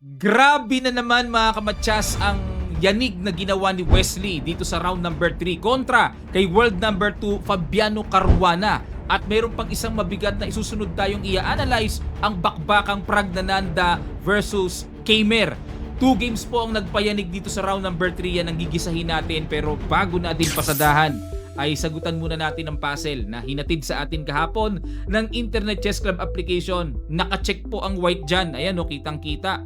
Grabe na naman mga kamatyas ang yanig na ginawa ni Wesley dito sa round number 3 kontra kay world number 2 Fabiano Caruana. At meron pang isang mabigat na isusunod tayong i-analyze, ang bakbakang Pragnananda versus Kamer. 2 games po ang nagpayanig dito sa round number 3, yan ang gigisahin natin. Pero bago natin pasadahan, ay sagutan muna natin ang puzzle na hinatid sa atin kahapon ng Internet Chess Club application. Nakacheck po ang white dyan. Ayan o, kitang-kita.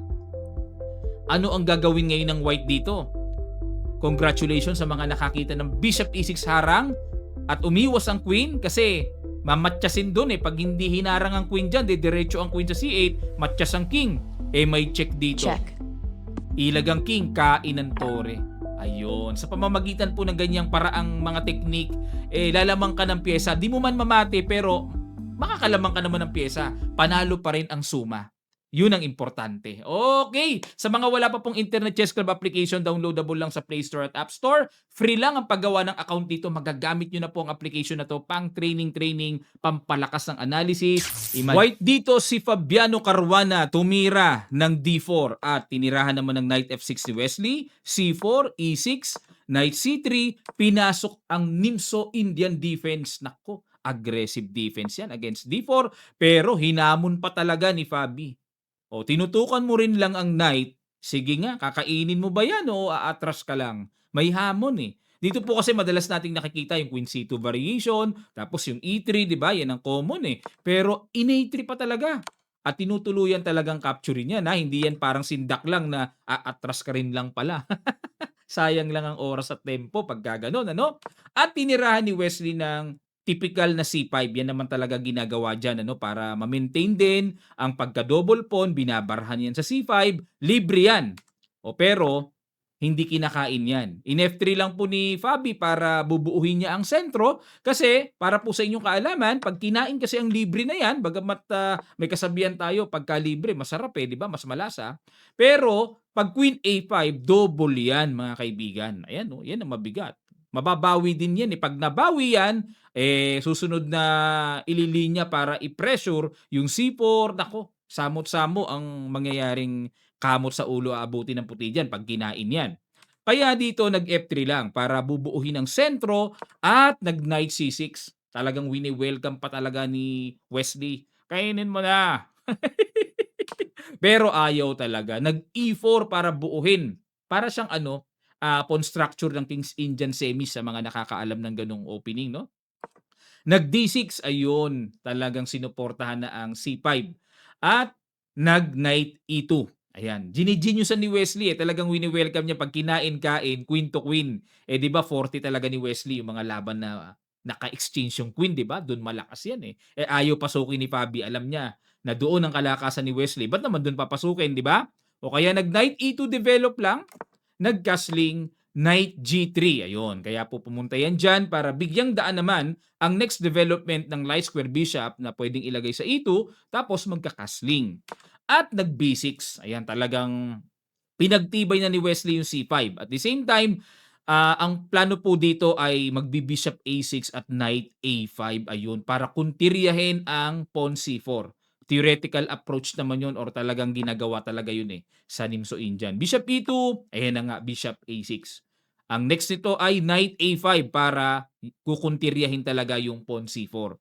Ano ang gagawin ngayon ng white dito? Congratulations sa mga nakakita ng Bishop E6 harang at umiwas ang queen kasi mamatyasin doon Pag hindi hinarang ang queen dyan, diretso ang queen sa C8, matyas ang king. May check dito. Check. Ilag ang king, kain ng tore. Ayun. Sa pamamagitan po ng ganyang paraang mga teknik, lalamang ka ng pyesa. Di mo man mamate pero makakalamang ka naman ng pyesa. Panalo pa rin ang suma. Yun ang importante. Okay. Sa mga wala pa pong Internet Chess Club application, downloadable lang sa Play Store at App Store. Free lang ang paggawa ng account dito. Magagamit nyo na po ang application na to pang training, pampalakas ng analysis. White dito si Fabiano Caruana tumira ng D4 at tinirahan naman ng Knight F6 si Wesley. C4, E6, Knight C3, pinasok ang Nimso Indian defense. Nako, aggressive defense yan against D4 pero hinamon pa talaga ni Fabi. Tinutukan mo rin lang ang knight, sige nga, kakainin mo ba yan o aatras ka lang? May hamon Dito po kasi madalas nating nakikita yung Queen C2 variation, tapos yung E3, di ba? Yan ang common Pero in A3 pa talaga. At tinutuluyan talagang capturing yan Hindi yan parang sindak lang na aatras ka rin lang pala. Sayang lang ang oras at tempo pag gaganon, ano? At tinirahan ni Wesley ng typical na C5. Yan naman talaga ginagawa dyan, para ma-maintain din ang pagka-double pawn, binabarhan yan sa C5, libre yan. Pero, hindi kinakain yan. In F3 lang po ni Fabi para bubuuhin niya ang sentro kasi para po sa inyong kaalaman, pag kinain kasi ang libre na yan, bagamat may kasabihan tayo, pagka libre, masarap di ba? Mas malasa. Pero, pag Queen A5, double yan mga kaibigan. Ayan yan ang mabigat. Mababawi din yan Pag nabawi yan, susunod na ililinya para i-pressure yung C4, nako, samot-samo ang mangyayaring kamot sa ulo aabutin ng puti dyan pag kinain yan. Kaya dito nag-F3 lang para bubuuhin ang sentro at nag-Knight C6. Talagang wini-welcome pa talaga ni Wesley. Kainin mo na. Pero ayaw talaga. Nag-E4 para buuhin. Para siyang pawn structure ng King's Indian Semis sa mga nakakaalam ng ganung opening, no? Nag-D6, ayun, talagang sinuportahan na ang C5. At nag-Knight E2. Ayan, gini-geniusan ni Wesley talagang wini-welcome niya pag kinain-kain, queen to queen. Di ba 40 talaga ni Wesley yung mga laban na naka-exchange yung queen, di ba? Doon malakas yan ayaw pasukin ni Fabi, alam niya na doon ang kalakasan ni Wesley. Ba't naman doon papasukin, di ba? O kaya nag-Knight E2 develop lang, nag-castling, Knight G3. Ayun, kaya po pumunta yan dyan para bigyang daan naman ang next development ng light square bishop na pwedeng ilagay sa E2 tapos magka-castling. At nag-B6. Ayan, talagang pinagtibay na ni Wesley yung C5. At the same time, ang plano po dito ay magbi-bishop A6 at knight A5. Ayun, para kuntiryahin ang pawn C4. Theoretical approach naman yun or talagang ginagawa talaga yun sa Nimso Indian. Bishop E2, ayan na nga, bishop A6. Ang next nito ay knight A5 para kukuntiryahin talaga yung pawn C4.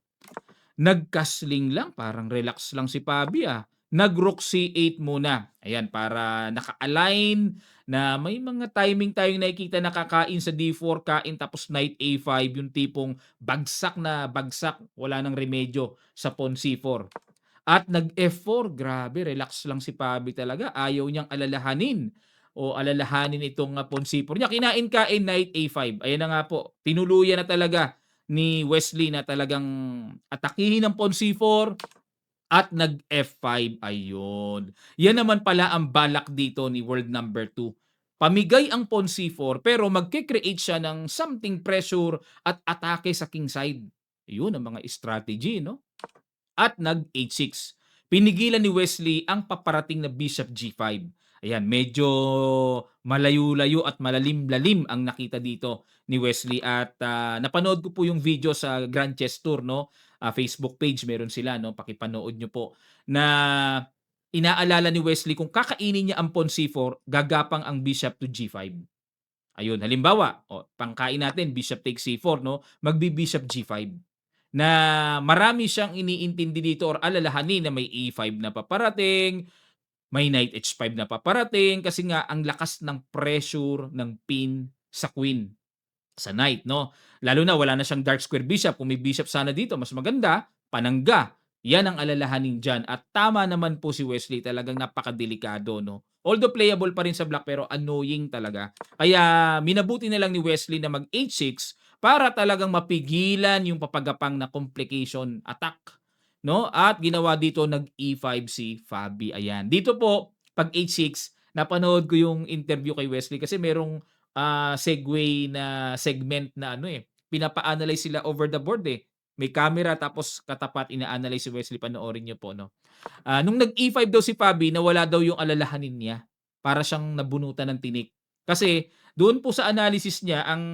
Nag-castling lang, parang relax lang si Fabi Nag-rook C8 muna. Ayan, para naka-align na may mga timing tayong nakikita na kakain sa D4, kain tapos knight A5, yung tipong bagsak na bagsak, wala nang remedyo sa pawn C4. At nag-F4, grabe, relax lang si Fabi talaga. Ayaw niyang alalahanin itong pawn C4 niya. Kinain-kain knight A5. Ayan na nga po, tinuluyan na talaga ni Wesley na talagang atakihin ng pawn C4 at nag-F5. Ayun. Yan naman pala ang balak dito ni world number 2. Pamigay ang pawn C4 pero magke-create siya ng something pressure at atake sa king side. Yun ang mga strategy, no? At nag-H6. Pinigilan ni Wesley ang paparating na bishop G5. Ayan, medyo malayo-layo at malalim-lalim ang nakita dito ni Wesley at napanood ko po yung video sa Grand Chess Tour, no? Facebook page meron sila, no? Pakipanood nyo po na inaalala ni Wesley kung kakainin niya ang pawn C4, gagapang ang bishop to G5. Ayun, halimbawa, pangkain natin bishop takes C4 'no, magbi-bishop G5 na marami siyang iniintindi dito or alalahanin na may E5 na paparating, may knight H5 na paparating kasi nga ang lakas ng pressure ng pin sa queen, sa knight 'no. Lalo na wala na siyang dark square bishop, kung may bishop sana dito mas maganda, panangga. Yan ang alalahanin diyan at tama naman po si Wesley, talagang napakadelikado 'no. Although playable pa rin sa black pero annoying talaga. Kaya minabuti na lang ni Wesley na mag H6 para talagang mapigilan yung papagapang na complication attack 'no, at ginawa dito nag E5 si Fabi, ayan. Dito po 'pag H6 napanood ko yung interview kay Wesley kasi merong segue na segment na ano, pinapa-analyze sila over the board, eh. May camera tapos katapat ina-analyze si Wesley, panoorin niyo po 'no. Nung nag-E5 daw si Fabi nawala daw yung alalahanin niya. Para siyang nabunutan ng tinik. Kasi doon po sa analysis niya ang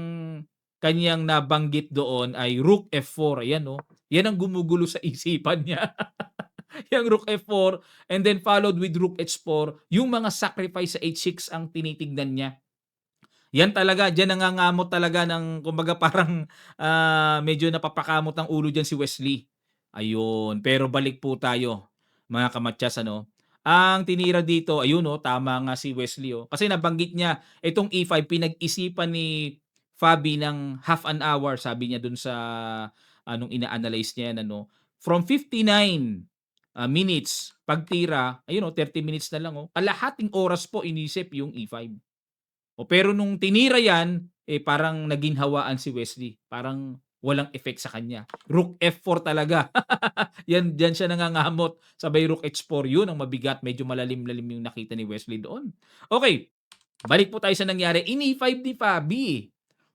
kaniyang nabanggit doon ay Rook F4, ayan 'no. Yan ang gumugulo sa isipan niya. Yang Rook F4 and then followed with Rook H4, yung mga sacrifice sa H6 ang tinitignan niya. Yan talaga, diyan nangangamot talaga ng kumbaga parang, medyo napapakamot ang ulo diyan si Wesley. Ayun, pero balik po tayo mga kamatyas ano. Ang tinira dito ayun 'no, tama nga si Wesley, kasi nabanggit niya itong E5 pinag-isipan ni Fabi ng half an hour sabi niya dun sa nung ina-analyze niya yan ano. From 59 minutes pagtira, ayun 30 minutes na lang kalahating oras po inisip yung E5. Pero nung tinira yan, parang naginhawaan si Wesley. Parang walang effect sa kanya. Rook F4 talaga. Yan, diyan siya nangangamot. Sabay Rook H4, yun ang mabigat. Medyo malalim-lalim yung nakita ni Wesley doon. Okay, balik po tayo sa nangyari. Ini-5 ni Fabi.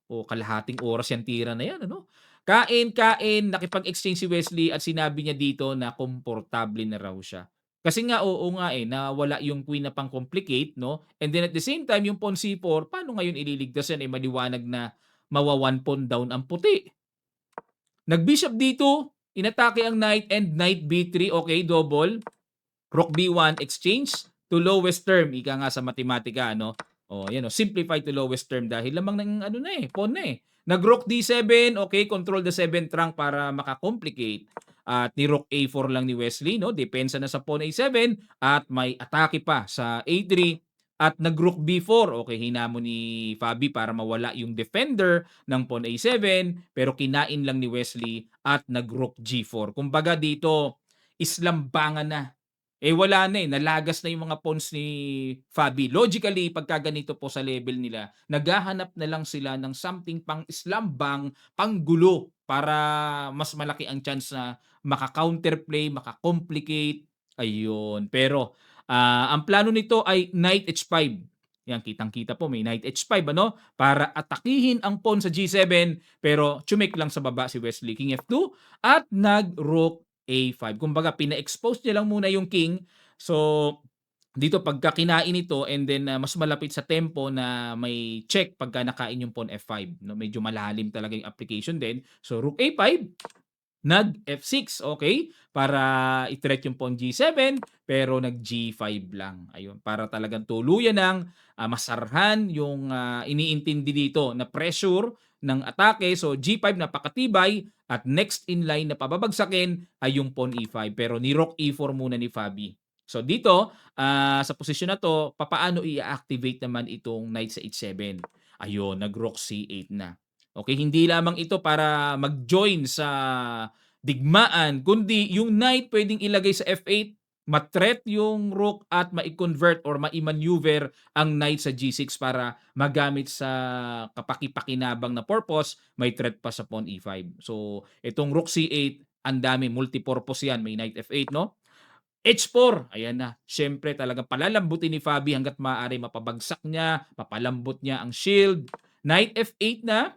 Kalahating oras yung tira na yan, ano? Kain, nakipag-exchange si Wesley at sinabi niya dito na komportable na raw siya. Kasi nga, oo nga nawala yung queen na pang-complicate, no? And then at the same time, yung pawn C4, paano ngayon ililigtas yan? Maliwanag na mawa 1 pawn down ang puti. Nag-bishop dito, inatake ang knight and knight B3, okay, double. Rook B1, exchange to lowest term, ika nga sa matematika, ano? Yan simplify to lowest term dahil lamang ng ano na pawn na Nag-rook D7, okay, control the 7th rank para maka-complicate. At ni rook A4 lang ni Wesley, no? Depensa na sa pawn A7 at may atake pa sa A3 at nag-rook B4. Okay, hinamon ni Fabi para mawala yung defender ng pawn A7 pero kinain lang ni Wesley at nag-rook G4. Kumbaga dito, islambangan na. Wala na nalagas na yung mga pawns ni Fabi. Logically, pagka ganito po sa level nila, naghahanap na lang sila ng something pang-islambang, panggulo, para mas malaki ang chance na maka-counterplay, maka-complicate, ayun. Pero, ang plano nito ay knight H5. Yan, kitang-kita po may knight H5 ano, para atakihin ang pawn sa G7, pero tsumik lang sa baba si Wesley. King F2 at nag-rook A5. Kumbaga pina-expose niya lang muna yung king. So, dito pagka kinain ito and then mas malapit sa tempo na may check pagka nakain yung pawn F5, no? Medyo malalim talaga yung application din. So, rook A5, nag F6, okay? Para i-threat yung pawn G7, pero nag G5 lang. Ayun, para talagang tuluyan ng masarhan yung iniintindi dito na pressure ng atake. So G5 napakatibay at next in line na pababagsakin ay yung pawn E5. Pero ni rook E4 muna ni Fabi. So dito, sa posisyon na to, papaano i-activate naman itong knight sa H7? Ayun, nag-rook C8 na. Okay, hindi lamang ito para mag-join sa digmaan, kundi yung knight pwedeng ilagay sa F8, ma-threat yung rook at mai-convert or mai-maneuver ang knight sa G6 para magamit sa kapaki-pakinabang na purpose, may threat pa sa pawn E5. So, itong rook C8, ang dami, multi-purpose yan, may knight F8, no? H4, ayan na. Siyempre talagang palalambutin ni Fabi hangga't maaari mapabagsak niya, papalambot niya ang shield. Knight F8 na,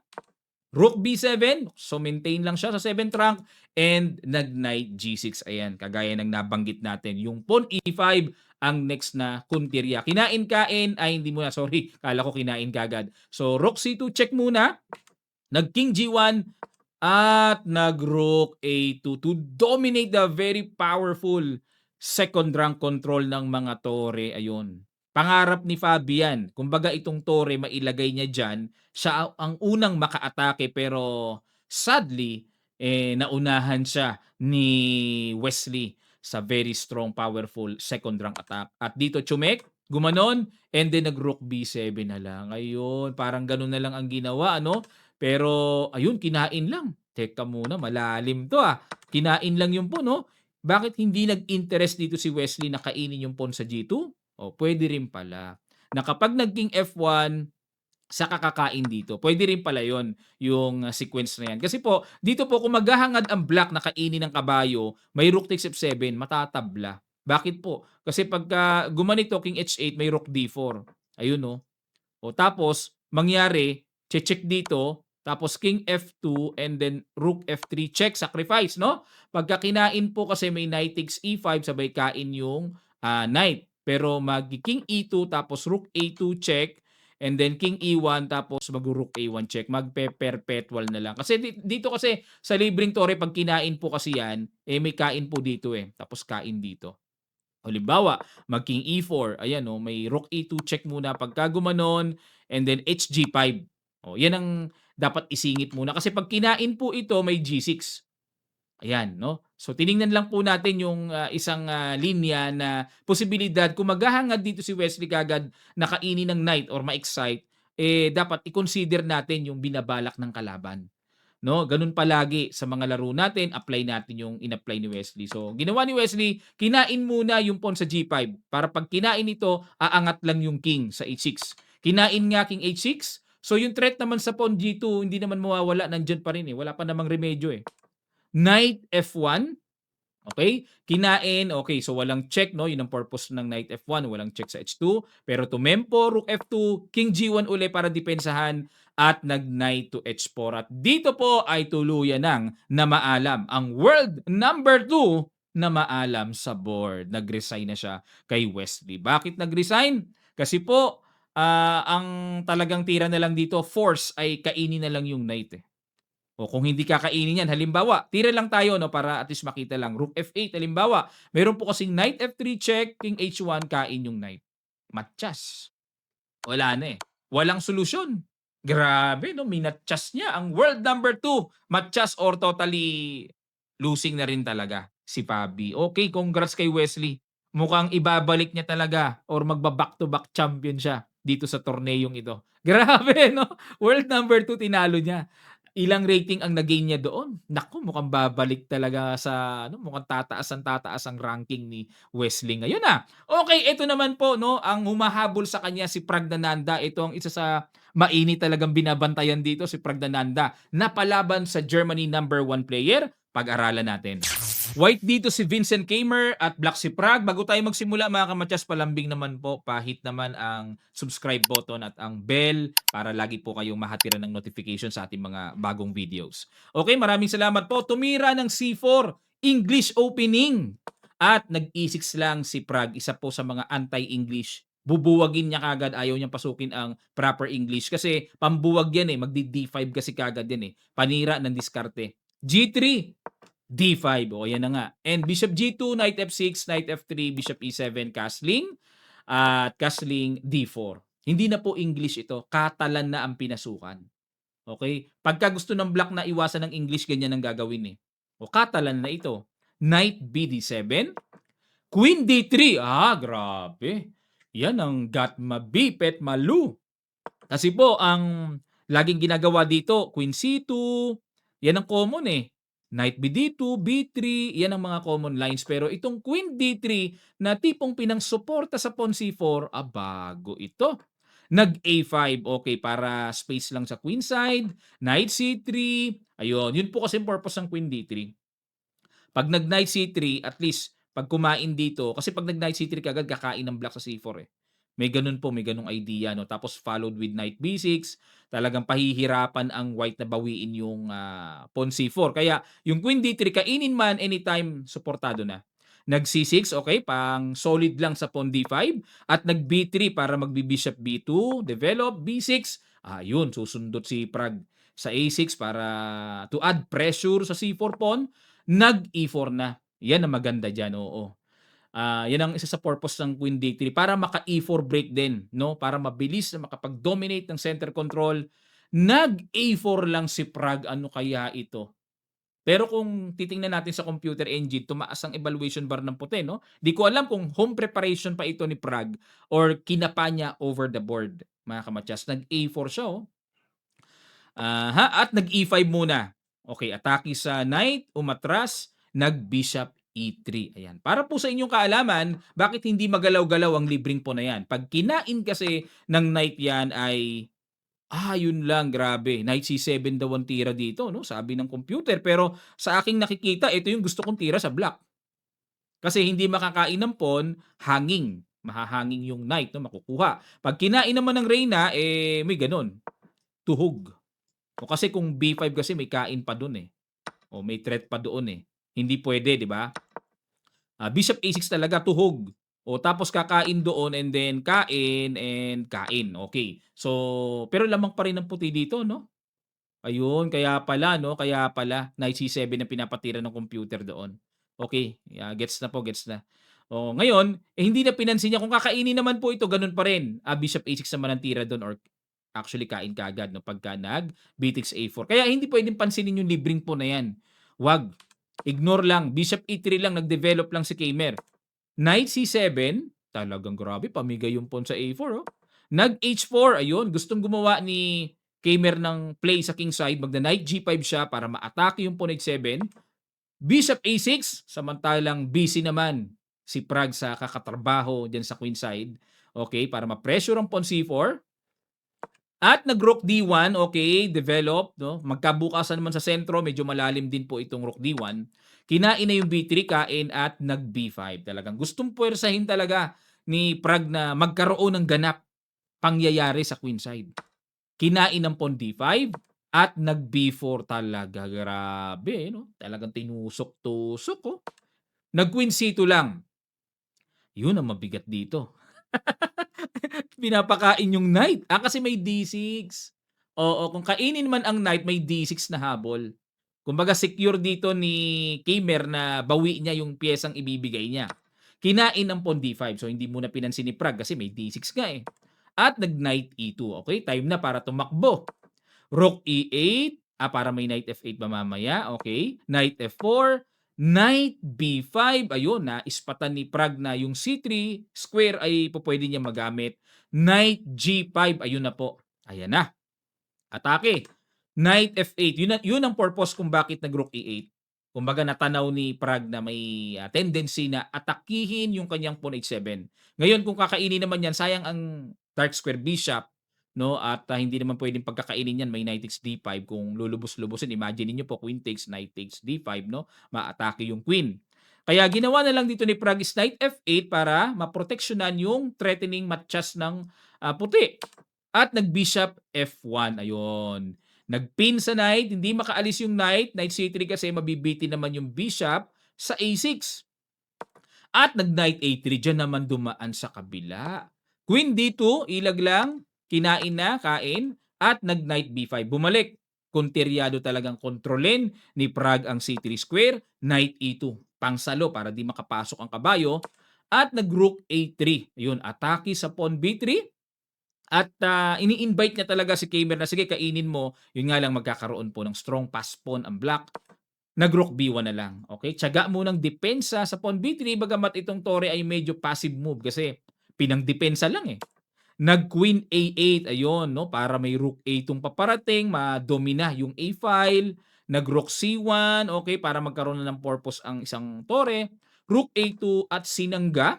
rook B7, so maintain lang siya sa 7th rank, and nag-knight G6, ayan, kagaya ng nabanggit natin. Yung pawn E5, ang next na kuntirya. Kinain-kain, ay hindi muna, sorry, kala ko kinain kagad. So, rook C2, check muna, nag-king G1, at nag-rook A2 to dominate the very powerful second rank control ng mga tore, ayun. Pangarap ni Fabian, kumbaga itong tore mailagay niya diyan, siya ang unang makaatake pero sadly, naunahan siya ni Wesley sa very strong, powerful second rank attack. At dito Chumek, gumanon, and then nag-rook B7 na lang. Ayun, parang gano'n na lang ang ginawa ano, pero ayun kinain lang. Teka muna, malalim 'to, kinain lang yung pawn 'no? Bakit hindi nag-interest dito si Wesley na kainin yung pawn sa G2? O puwede rin pala, na kapag nag-king F1 saka kakain dito. Puwede rin pala yon yung sequence na yan. Kasi po, dito po kung maghahangad ang black na kainin ng kabayo, may rook takes F7, matatabla. Bakit po? Kasi pagka gumanito, king H8, may rook D4. Ayun 'no. O tapos, mangyari, check dito, tapos king F2 and then rook F3 check, sacrifice, no? Pagka kinain po kasi may knight takes E5, sabay kain yung knight. Pero king E2 tapos rook A2 check and then king E1 tapos mag-rook A1 check. Magpe-perpetual na lang. Kasi dito kasi sa libreng tore pag kinain po kasi yan, may kain po dito Tapos kain dito. Halimbawa, mag-king E4, ayan may rook E2 check muna pagka gumanon, and then HG5. Yan ang dapat isingit muna kasi pag kinain po ito may G6. Ayan 'no. So tiningnan lang po natin yung isang linya na posibilidad kung maghahangad dito si Wesley kaagad na kainin ng knight or ma-excite, dapat i-consider natin yung binabalak ng kalaban. 'No, gano'n palagi sa mga laro natin, apply natin yung in-apply ni Wesley. So, ginawa ni Wesley, kinain muna yung pawn sa G5 para 'pag kinain ito, aangat lang yung king sa H6. Kinain nga king H6, so yung threat naman sa pawn G2 hindi naman mawawala, nandiyan pa rin, wala pa namang remedyo, Knight F1. Okay? Kinain, okay, so walang check 'no, 'yun ang purpose ng knight F1, walang check sa H2, pero tumempo, rook F2, king G1 uli para depensahan at nag-knight to H4. At dito po ay tuluyan ng namaalam ang world number 2 na maalam sa board. Nag-resign na siya kay Wesley. Bakit nag-resign? Kasi po, ang talagang tira na lang dito, force ay kainin na lang yung knight, O kung hindi kakainin yan, halimbawa, tira lang tayo para at least makita lang. Rook F8 halimbawa, meron po kasing knight F3 check, king H1 kain yung knight. Matchas. Wala na Walang solusyon. Grabe 'no, minatchas niya ang world number 2. Matchas or totally losing na rin talaga si Fabi. Okay, congrats kay Wesley. Mukhang ibabalik niya talaga or magba-back to back champion siya dito sa torneyong ito. Grabe 'no, world number 2 tinalo niya. Ilang rating ang na-gain niya doon? Naku, mukhang babalik talaga sa mukhang tataas ang ranking ni Wesley ngayon, Okay, ito naman po ang humahabol sa kanya si Praggnanandhaa. Ito ang isa sa mainit talagang binabantayan dito si Praggnanandhaa. Napalaban sa Germany number 1 player. Pag-aralan natin. White dito si Vincent Kamer at black si Prag. Bago tayo magsimula mga kamatyas, palambing naman po, pahit naman ang subscribe button at ang bell para lagi po kayong mahatiran ng notification sa ating mga bagong videos. Okay, maraming salamat po. Tumira ng C4, English opening. At nag-E6 lang si Prag, isa po sa mga anti-English. Bubuwagin niya kagad, ayaw niyang pasukin ang proper English kasi pambuwag yan magdi-D5 kasi kagad yan Panira ng diskarte. G3, D5. O, yan na nga. And Bishop G2, Knight F6, Knight F3, Bishop E7, castling. At castling D4. Hindi na po English ito. Catalan na ang pinasukan. Okay? Pagka gusto ng black na iwasan ng English, ganyan ang gagawin O Catalan na ito. Knight BD7. Queen D3. Grabe. Yan ang gatma bipet malu. Kasi po, ang laging ginagawa dito, Queen C2. Yan ang common Knight BD2, B3, yan ang mga common lines. Pero itong Queen D3 na tipong pinang-suporta sa Pawn C4, bago ito. Nag-A5, okay, para space lang sa queen side. Knight C3, ayun. Yun po kasi purpose ng Queen D3. Pag nag-Knight C3, at least, pag kumain dito, kasi pag nag-Knight C3 kagad, kakain ng black sa C4 May ganun po, may ganung idea Tapos followed with Knight B6, talagang pahihirapan ang white na bawiin yung Pawn C4. Kaya yung Queen D3 kainin man anytime suportado na. Nag C6, okay, pang solid lang sa Pawn D5 at nag B3 para magbi-Bishop B2, develop B6. Yun, susundot si Prag sa A6 para to add pressure sa C4 pawn. Nag E4 na. Yan ang maganda diyan, oo. Yan ang isa sa purpose ng Queen D3 para maka-E4 break din, 'no, para mabilis na makapag-dominate ng center control. Nag-A4 lang si Prague, ano kaya ito? Pero kung titingnan natin sa computer engine, tumaas ang evaluation bar ng puti, 'no? Di ko alam kung home preparation pa ito ni Prague or kinapa niya over the board, mga kamatyas. Nag-A4 siya, oh. At nag-E5 muna. Okay, atake sa knight, umatras, nag-bishop E3. Ayan. Para po sa inyong kaalaman, bakit hindi magalaw-galaw ang libreng pawn na yan? Pag kinain kasi ng knight yan ay yun lang, grabe. Knight C7 daw ang tira dito, 'no, sabi ng computer. Pero sa aking nakikita, ito yung gusto kong tira sa black. Kasi hindi makakain ng pawn, hanging. Mahahanging yung knight, 'no, makukuha. Pag kinain naman ng reyna, may gano'n, tuhog. O kasi kung B5 kasi may kain pa dun, eh. O may threat pa doon, eh. Hindi puwede, 'di ba? Bishop A6 talaga, tuhog. O tapos kakain doon and then kain and kain, okey. So, pero lamang pa rin ng puti dito, 'no? Ayun, kaya pala 'no, kaya pala knight C7 ang pinapatira ng computer doon. Okey, gets na po, gets na. Oh, ngayon, hindi na pinansin niya kung kakainin naman po ito gano'n pa rin. Bishop A6 naman ang tira do'n or actually kain kaagad 'no, pagka nag-B6 A4. Kaya hindi puwedeng pansinin yung libreng pawn na 'yan. 'Wag, ignore lang. Bishop E3 lang, nag-develop lang si Kamer. Knight C7, talagang grabe pamigay yung pawn sa A4, oh. Nag-H4, ayun, gustong gumawa ni Kamer ng play sa king side, magna-knight G5 siya para ma-atake yung pawn H7. Bishop A6, samantalang busy naman si Prague sa kakatrabaho diyan sa queen side. Okay, para ma-pressure ang pawn C4. At nag-rook D1, okay, develop, 'no? Magkabukasan naman sa sentro, medyo malalim din po itong rook D1. Kinain na yung B3, kain at nag-B5. Talagang gustong puwersahin talaga ni Prague na magkaroon ng ganap pangyayari sa queen side. Kinain ng pawn D5 at nag-B4 talaga. Grabe, no? Talagang tinusok-tusok, oh. Nag-queen C2 lang. Yun ang mabigat dito. Pinapakain yung knight. Kasi may D6. Oo, kung kainin man ang knight, may D6 na habol. Kumbaga secure dito ni Kamer na bawi niya yung piyesang ibibigay niya. Kinain ng pawn D5. So hindi muna pinansin ni Prague kasi may D6 nga, eh. At nag-knight E2. Okay, time na para tumakbo. Rook E8. Para may knight F8 pa mamaya. Okay. Knight F4. Knight B5. Ayun, ispatan ni Prague na yung C3 square ay pwede niya magamit. Knight G5. Ayun na po. Ayan na. Atake. Knight F8. Yun ang purpose kung bakit nag-rook E8. Kumbaga natanaw ni Prague na may tendency na atakihin yung kanyang pawn H7. Ngayon kung kakainin naman yan, sayang ang dark square bishop, 'no, at hindi naman pwedeng pagkakainin yan, may knight takes D5 kung lulubos-lubosin. Imagine niyo po, queen takes, knight takes D5, 'no, maatake yung queen. Kaya ginawa na lang dito ni Prague is knight F8 para maproteksyonan yung threatening matchas ng puti. At nag-bishop F1, ayun. Nag-pin sa knight, hindi makaalis yung knight. Knight C3 kasi mabibitin naman yung bishop sa A6. At nag-knight A3, dyan naman dumaan sa kabila. Queen D2, ilag lang, kinain na, kain. At nag-knight B5, bumalik. Konteryado talagang kontrolin ni Prague ang C3 square. Knight E2, pangsalo para di makapasok ang kabayo. At nag-rook A3, ayun, atake sa pawn B3. At ini-invite niya talaga si Kamer na, sige, kainin mo. Yun nga lang, magkakaroon po ng strong pass pawn ang black. Nag-rook B1 na lang. Okay? Tiyaga munang depensa sa pawn B3, bagamat itong tore ay medyo passive move kasi pinang-depensa lang, eh. Nag-queen A8, ayun, no? Para may rook A2 paparating, madomina yung A file. Nag-rook C1, okay, para magkaroon na ng purpose ang isang tore. Rook A2 at sinangga.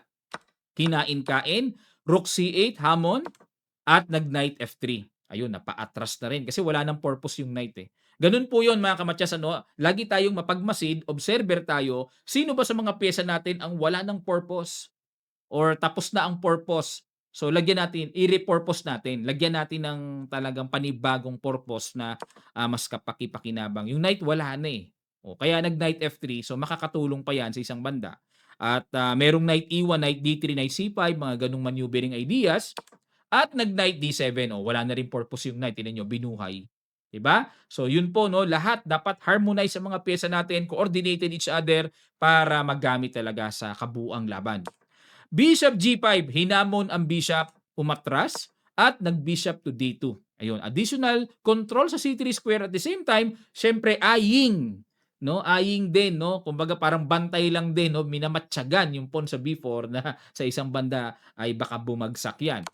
Kinain-kain. Rook C8, hamon. At nag-knight F3. Ayun, napa-atras na rin kasi wala nang purpose yung knight, eh. Ganun po yun, mga kamatyas, ano? Lagi tayong mapagmasid, observer tayo. Sino ba sa mga pyesa natin ang wala ng purpose or tapos na ang purpose? So lagyan natin, i-repurpose natin. Lagyan natin ng talagang panibagong purpose na mas kapaki-pakinabang. Yung knight wala na, eh. O kaya nag-knight F3, so makakatulong pa yan sa isang banda. At merong knight E1, knight D3, knight C5, mga ganung maneuvering ideas. At nag-knight D7, wala na rin purpose yung knight. Tingnan nyo, binuhay. 'di ba? So yun po 'no, lahat dapat harmonize ang mga piyesa natin, coordinated each other para magamit talaga sa kabuuang laban. Bishop G5, hinamon ang bishop, umatras at nag-bishop to D2. Ayun, additional control sa C3 square at the same time, syempre eyeing, no? Eyeing din, no? Kumbaga parang bantay lang din, no? Minamatyagan yung pawn sa B4 na sa isang banda ay baka bumagsak yan.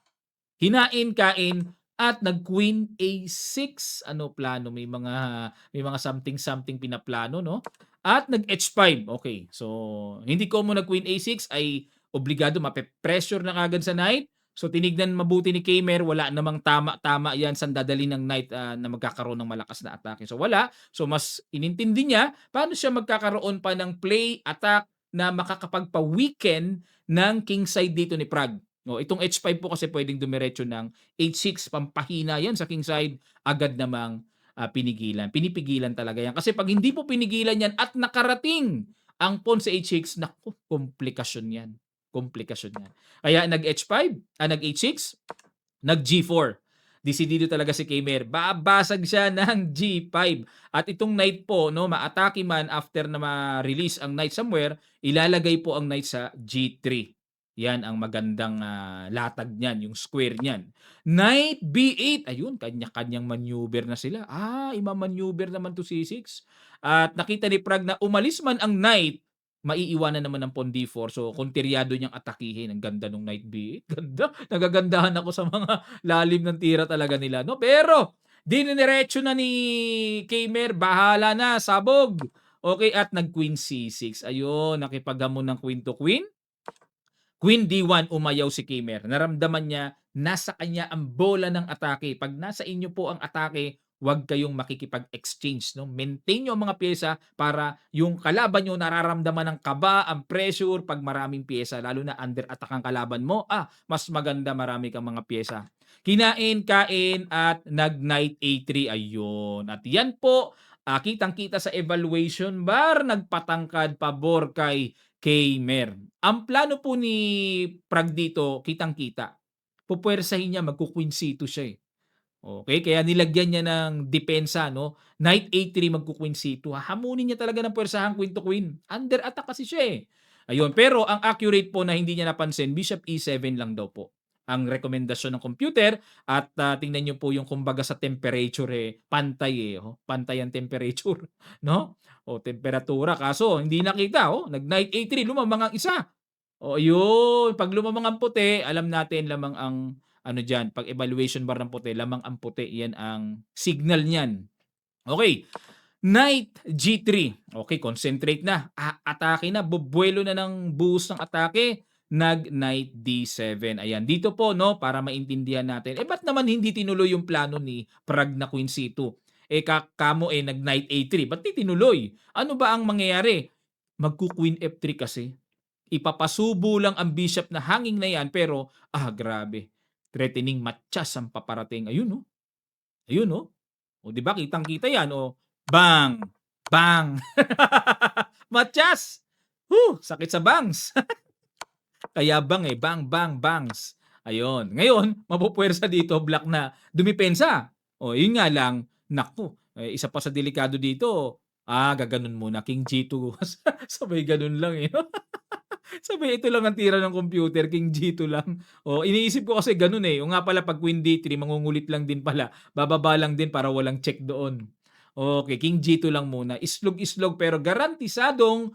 Hinain, kain at nag-queen A6. Ano plano? May mga something pinaplano, no? At nag-H5. Okay. So, hindi ko mo nag-queen A6 ay obligado mape-pressure na kagad sa knight. So, tinignan mabuti ni Kamer, wala namang tama-tama yan sa dadali ng knight na magkakaroon ng malakas na atake. So, wala. So, mas inintindi niya paano siya magkakaroon pa ng play, attack na makakapagpa-weaken ng king side dito ni Prague. O, itong H5 po kasi pwedeng dumiretso ng H6, pampahina yan sa king side, agad namang pinipigilan talaga yan. Kasi pag hindi po pinigilan yan at nakarating ang pawn sa H6, naku, komplikasyon yan. Komplikasyon yan. Kaya nag-H5, nag-H6, nag-G4. Desidido talaga si Kamer. Babasag siya ng G5. At itong knight po, no, maatake man after na ma-release ang knight somewhere, ilalagay po ang knight sa G3. Yan ang magandang latag niyan, yung square niyan. Knight B8. Ayun, kanya-kanyang maneuver na sila. Ima-maneuver naman to C6. At nakita ni Prague na umalis man ang knight, maiiwanan naman ng pawn D4. So, kontiryado niyang atakihin. Ang ganda nung knight B8. Ganda. Nagagandahan ako sa mga lalim ng tira talaga nila, no? Pero, diniretso na ni Kamer. Bahala na, sabog. Okay, at nag-queen C6. Ayun, nakipaghamon ng queen to queen. Queen D1, umayaw si Kamer. Naramdaman niya, nasa kanya ang bola ng atake. Pag nasa inyo po ang atake, huwag kayong makikipag-exchange. No? Maintain nyo ang mga pyesa para yung kalaban nyo nararamdaman ng kaba, ang pressure pag maraming pyesa. Lalo na under attack ang kalaban mo, mas maganda marami kang mga pyesa. Kinain, kain, at nag-knight A3. Ayun. At yan po, kitang-kita sa evaluation bar, nagpatangkad pabor kay Kamer. Ang plano po ni Prague dito, kitang-kita. Pupuwersahin niya, magku-queen C2 siya, eh. Okay, kaya nilagyan niya ng depensa, no? Knight A3, magku-queen C2. Hahamunin niya talaga ng puwersahan queen to queen. Under attack kasi siya, eh. Ayun, pero ang accurate po na hindi niya napansin, Bishop E7 lang daw po ang rekomendasyon ng computer at tingnan niyo po yung kumbaga sa temperature, pantay, pantay ang temperature, no? O temperatura kaso hindi nakita, nag-knight A3, lumamang ang isa. O yun, pag lumamang ang puti, alam natin lamang ang ano diyan, pag evaluation bar ng puti, lamang ang puti, yan ang signal niyan. Okay, knight G3. Okay, concentrate na. Atake na, bubuelo na ng buhos ng atake. Nag-knight D7. Ayan, dito po, no, para maintindihan natin. Ba't naman hindi tinuloy yung plano ni Prague na Queen C2? Kamo nag-knight A3. Ba't di tinuloy? Ano ba ang mangyayari? Magku-Queen F3 kasi. Ipapasubo lang ang bishop na hanging na yan, pero, grabe. Threatening matchas ang paparating. Ayun, no? Ayun, no? O, di ba? Kitang-kita yan. O, bang! Bang! Matchas! Sakit sa bangs. Kaya bang, bang, bang, bangs. Ayun. Ngayon, mapupuwersa dito, black na dumipensa. O, yun nga lang, naku, isa pa sa delikado dito, gaganon muna, king G2. Sabay ganun lang, eh. Sabay ito lang ang tira ng computer, king G2 lang. O, iniisip ko kasi ganun, eh. O nga pala, pag queen D3, mangungulit lang din pala. Bababa lang din para walang check doon. Okay, king G2 lang muna. Islog-islog, pero garantisadong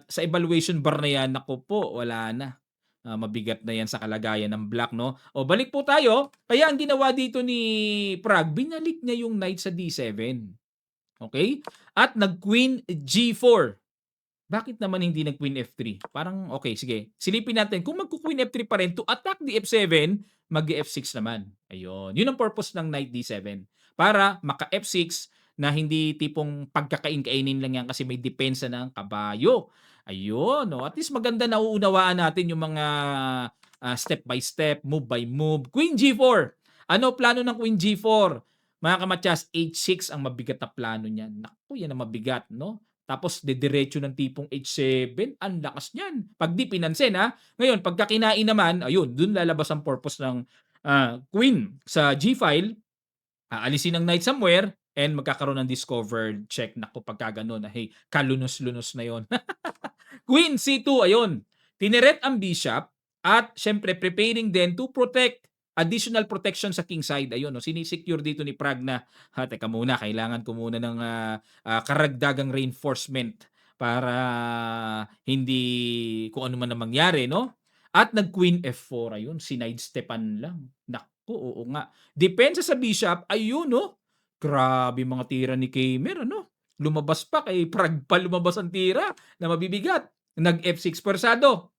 sa evaluation bar na yan, naku po, wala na. Mabigat na yan sa kalagayan ng black, no? O, balik po tayo. Kaya ang ginawa dito ni Prague, binalik niya yung knight sa D7. Okay? At nag-queen G4. Bakit naman hindi nag-queen F3? Parang, okay, sige. Silipin natin. Kung magku-queen F3 pa rin, to attack the F7, mag-F6 naman. Ayun. Yun ang purpose ng knight D7. Para maka-F6 na hindi tipong pagkakain-kainin lang yan kasi may depensa ng kabayo. Ayun. No? At least maganda nauunawaan natin yung mga step by step, move by move. Queen G4. Ano plano ng Queen G4? Mga kamatyas, H6 ang mabigat na plano niyan. Naku, yan ang mabigat, no? Tapos dediretso ng tipong H7, ang lakas niyan. Pag di pinansin, Ngayon, pagka kinain naman, ayun, dun lalabas ang purpose ng queen sa G file. Aalisin ng knight somewhere and magkakaroon ng discovered check. Naku, pagka gano'n, hey, kalunos-lunos na 'yon. Queen C2, ayun. Tineret ang bishop at siyempre preparing din to protect additional protection sa king side. Ayun, no, sinisecure dito ni Prague na, teka muna, kailangan ko muna ng karagdagang reinforcement para hindi kung ano man ang mangyari, no? At nag-queen F4, ayun, sinidestepan lang. Naku, oo nga. Depensa sa bishop, ayun, no? Grabe mga tira ni Kamer, ano? Lumabas pa kay Prague pa lumabas ang tira na mabibigat. Nag F6 persado.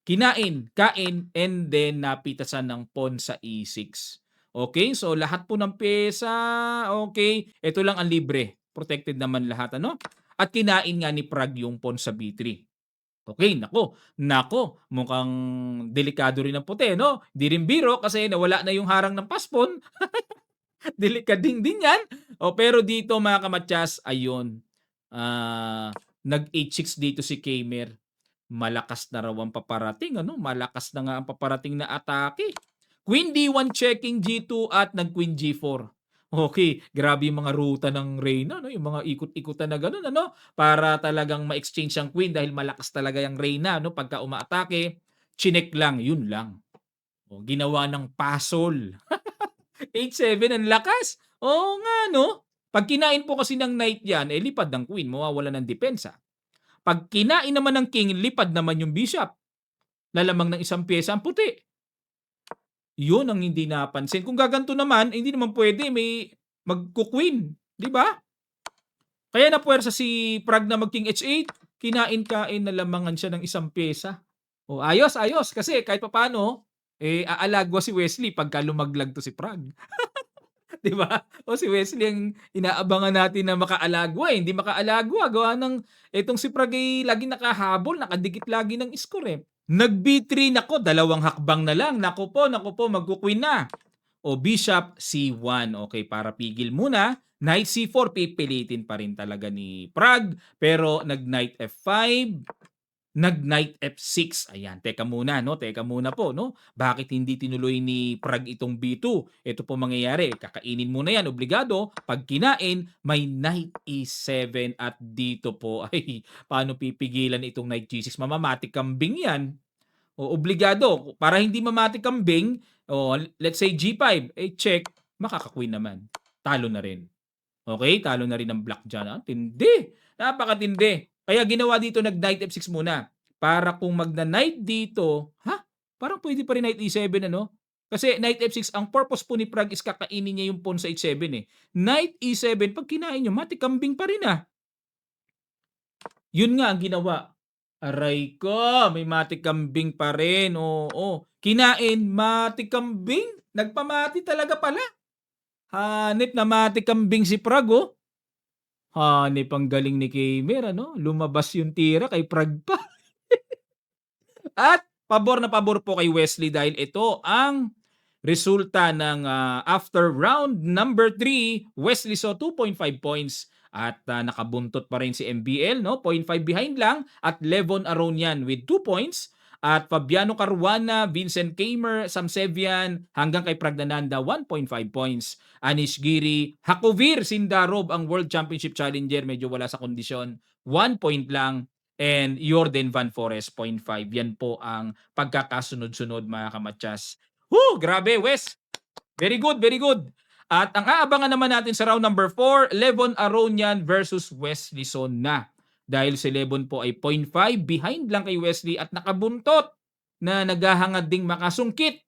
Kinain, kain, and then napitasan ng pawn sa E6. Okay, so lahat po ng pyesa, okay. Ito lang ang libre. Protected naman lahat, ano? At kinain nga ni Prague yung pawn sa B3. Okay, nako, nako, mukhang delikado rin ang puti, no? Di rin biro kasi nawala na yung harang ng paspon. Delikading din yan. Pero dito mga kamatyas, ayun, nag H6 dito si Kamer. Malakas na raw ang paparating, ano? Malakas na nga ang paparating na atake. Queen D1 checking G2 at nag-Queen G4. Okay, grabe yung mga ruta ng Reyna, no? Yung mga ikot-ikutan na gano'n, ano? Para talagang ma-exchange ang queen dahil malakas talaga yung Reyna, no? Pagka umaatake, chinek lang, yun lang. Ginawa ng puzzle. H7 ang lakas. Oo nga, no? Pag kinain po kasi ng knight yan, lipad ng queen, mawawala ng depensa. Pag kinain naman ng king, lipad naman yung bishop. Lalamang ng isang pyesa ang puti. Yun ang hindi napansin. Kung gaganto naman, hindi naman pwede, may magku-queen. Di ba? Kaya napuwersa si Prague na mag-king H8, kinain-kain na lamangan siya ng isang pyesa. Ayos, ayos. Kasi kahit papaano, aalagwa si Wesley pagka lumaglag to si Prague. 'Di ba? Si Wesley ang inaabangan natin na makaalagwa, hindi makaalagwa gawa ng itong si Prague ay laging nakahabol, nakadikit lagi ng score, eh. Nag-B3, naku, dalawang hakbang na lang. Naku po, magku-queen na. Bishop C1. Okay, para pigil muna. Knight C4, pipilitin pa rin talaga ni Prague. Pero nag-Knight F5, nag-Knight F6. Ayan, teka muna, no? Teka muna po, no? Bakit hindi tinuloy ni Prague itong B2? Ito po mangyayari. Kakainin muna yan, obligado. Pag kinain, may Knight E7 at dito po ay paano pipigilan itong Knight G6? Mamamatik kambing yan. Obligado. Para hindi mamati kambing, let's say G5, check, makaka-queen naman. Talo na rin. Okay, talo na rin ang black dyan. Tindi. Napakatindi. Kaya ginawa dito nag-knight F6 muna. Para kung magna-knight dito, parang pwede pa rin knight E7, ano? Kasi knight F6, ang purpose po ni Prague is kakainin niya yung pawn sa H7, eh. Knight E7, pag kinain nyo, matikambing pa rin, Yun nga ang ginawa. Aray ko, may matikambing pa rin, oo. Kinain, matikambing. Nagpamati talaga pala. Hanip na matikambing si Prague, Hanip ang galing ni Kamer, ano? Lumabas yung tira kay Prague pa. At pabor na pabor po kay Wesley dahil ito ang resulta ng after round number 3. Wesley saw 2.5 points at nakabuntot pa rin si MBL, no? 0.5 behind lang at Levon Aronian with 2 points. At Fabiano Caruana, Vincent Kamer, Samsevian hanggang kay Pragnananda 1.5 points. Anish Giri, Hakovir Sindarov ang World Championship Challenger, medyo wala sa kondisyon, 1 point lang. And Jordan Van Forest 0.5. Yan po ang pagkakasunod-sunod mga kamatyas. Grabe, Wes. Very good, very good. At ang aabangan naman natin sa round number 4, Levon Aronian versus Wesley Son na. Dahil si Levon po ay 0.5 behind lang kay Wesley at nakabuntot na naghahangad ding makasungkit.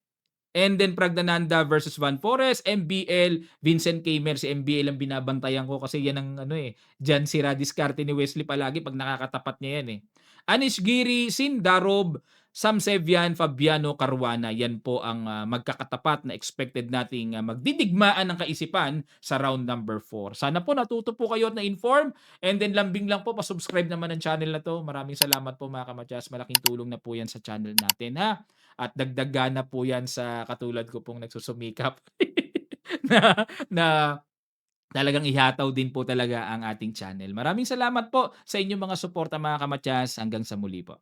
And then Pragnananda versus Van Forest, MBL, Vincent Kamer. Si MBL ang binabantayan ko kasi yan ang dyan sira diskarte ni Wesley palagi pag nakakatapat niya yan, Anish Giri, Sindarov, Samsevian, Fabiano Caruana. Yan po ang magkakatapat na expected nating magdidigmaan ng kaisipan sa round number 4. Sana po natuto po kayo at na-inform. And then lambing lang po, pasubscribe naman ng channel na to. Maraming salamat po mga kamatyas. Malaking tulong na po yan sa channel natin, At dagdagan na po yan sa katulad ko pong nagsusumikap na talagang ihataw din po talaga ang ating channel. Maraming salamat po sa inyong mga suporta mga kamatyas. Hanggang sa muli po.